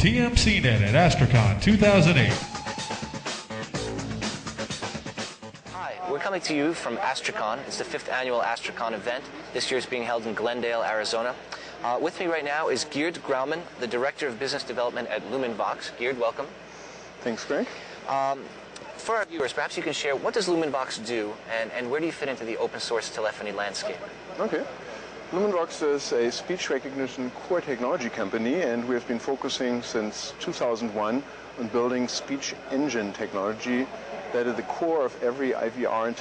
TMCnet at Astrocon 2008. Hi, we're coming to you from Astrocon. It's the 5th annual Astrocon event. This year is being held in Glendale, Arizona. With me right now is Gerd Graumann, the Director of Business Development at LumenVox. Gerd, welcome. Thanks, Greg. For our viewers, perhaps you can share, what does LumenVox do, and where do you fit into the open source telephony landscape? Okay. LumenVox is a speech recognition core technology company, and we have been focusing since 2001 on building speech engine technology that at the core of every IVR and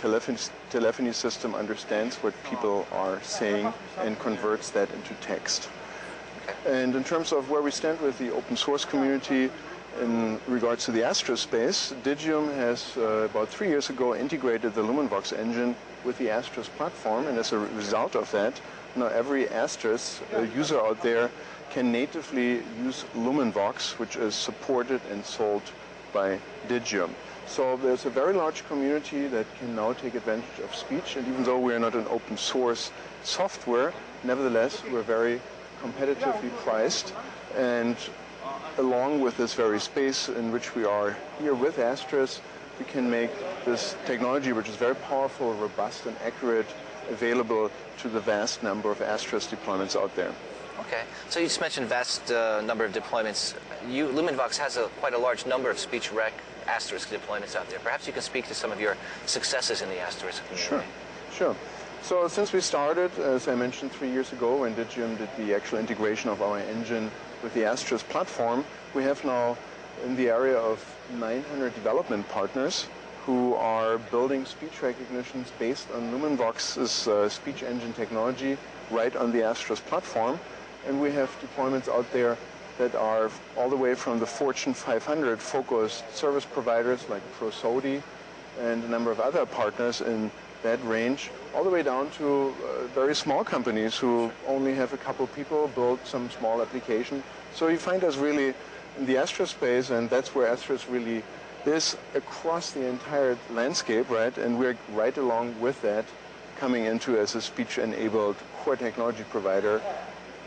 telephony system understands what people are saying and converts that into text. And in terms of where we stand with the open source community in regards to the Astra space, Digium has about 3 years ago integrated the LumenVox engine with the Astra's platform, and as a result of that, now every Astra's user out there can natively use LumenVox, which is supported and sold by Digium. So there's a very large community that can now take advantage of speech, and even though we are not an open source software, nevertheless we're very competitively priced, and along with this very space in which we are here with Astra's, we can make this technology, which is very powerful, robust and accurate, available to the vast number of Astra's deployments out there. Okay, so you just mentioned vast number of deployments. LumenVox has quite a large number of speech rec asterisk deployments out there. Perhaps you can speak to some of your successes in the asterisk community. Sure. So since we started, as I mentioned, 3 years ago when Digium did the actual integration of our engine with the Astra's platform, we have now in the area of 900 development partners who are building speech recognitions based on LumenVox's speech engine technology right on the Astra's platform. And we have deployments out there that are all the way from the Fortune 500 focused service providers like Prosody and a number of other partners in that range, all the way down to very small companies who only have a couple people build some small application. So you find us really in the Astra space, and that's where Astra's really is across the entire landscape, right? And we're right along with that, coming into as a speech-enabled core technology provider,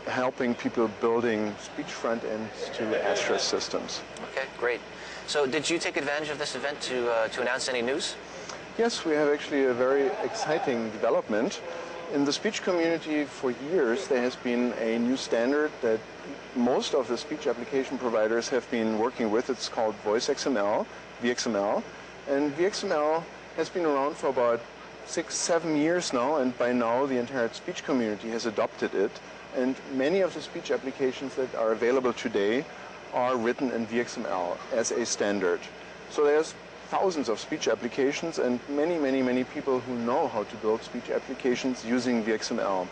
helping people building speech front ends to Astra systems. Okay, great. So did you take advantage of this event to announce any news? Yes, we have actually a very exciting development. In the speech community for years, there has been a new standard that most of the speech application providers have been working with. It's called Voice XML, VXML. And VXML has been around for about 6-7 years now, and by now the entire speech community has adopted it. And many of the speech applications that are available today are written in VXML as a standard. So there's thousands of speech applications and many people who know how to build speech applications using VXML.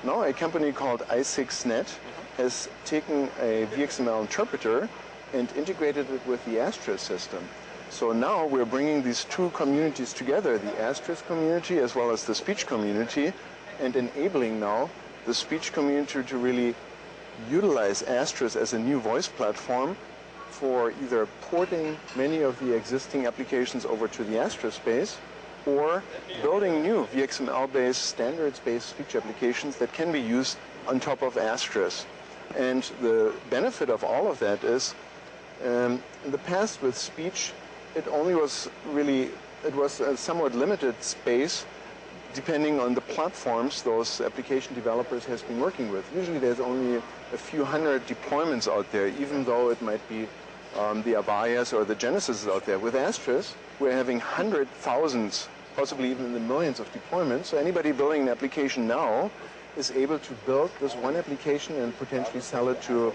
Now a company called i6net has taken a VXML interpreter and integrated it with the Astra system. So now we're bringing these two communities together, the Astra's community as well as the speech community, and enabling now the speech community to really utilize Astra's as a new voice platform for either porting many of the existing applications over to the Astra space or building new VXML-based, standards-based speech applications that can be used on top of Astra's. And the benefit of all of that is, in the past with speech, it was a somewhat limited space depending on the platforms those application developers has been working with. Usually there's only a few hundred deployments out there, even though it might be the Avayas or the Genesis out there. With Astra's, we're having thousands, possibly even in the millions of deployments. So anybody building an application now is able to build this one application and potentially sell it to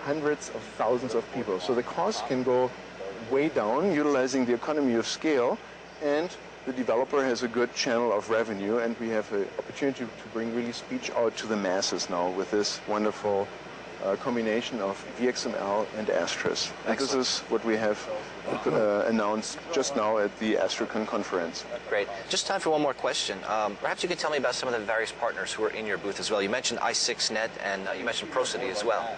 hundreds of thousands of people. So the cost can go way down, utilizing the economy of scale, and the developer has a good channel of revenue, and we have an opportunity to bring really speech out to the masses now with this wonderful combination of VXML and Astra's. And this is what we have announced just now at the Astrocon conference. Great. Just time for one more question. Perhaps you could tell me about some of the various partners who are in your booth as well. You mentioned i6net and you mentioned Prosody as well.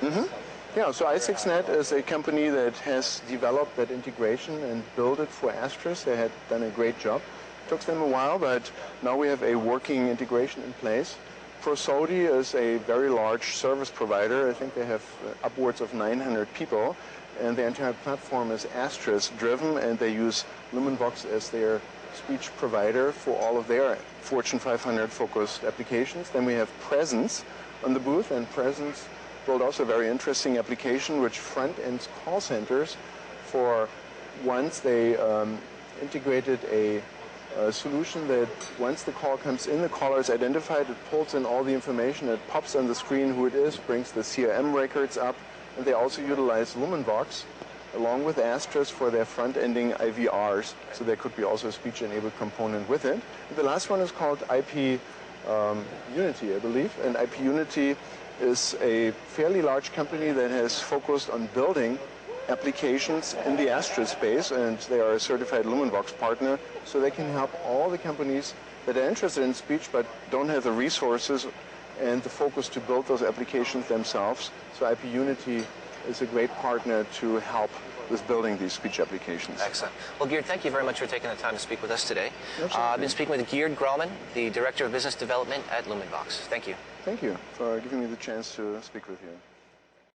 Yeah, so i6net is a company that has developed that integration and built it for Astra's. They had done a great job. It took them a while, but now we have a working integration in place. ProSodi is a very large service provider. I think they have upwards of 900 people, and the entire platform is Asterisk driven, and they use LumenVox as their speech provider for all of their Fortune 500 focused applications. Then we have Presence on the booth, and Presence built also a very interesting application which front-ends call centers for once they integrated a solution that once the call comes in, the caller is identified, it pulls in all the information, it pops on the screen who it is, brings the CRM records up, and they also utilize LumenVox along with Asterisk for their front-ending IVRs, so there could be also a speech-enabled component with it. And the last one is called IP Unity, I believe, and IP Unity is a fairly large company that has focused on building applications in the Asterisk space, and they are a certified LumenVox partner, so they can help all the companies that are interested in speech but don't have the resources and the focus to build those applications themselves. So IP Unity is a great partner to help with building these speech applications. Excellent. Well, Gerd, thank you very much for taking the time to speak with us today. Absolutely. I've been speaking with Gerd Graumann, the Director of Business Development at LumenVox. Thank you. Thank you for giving me the chance to speak with you.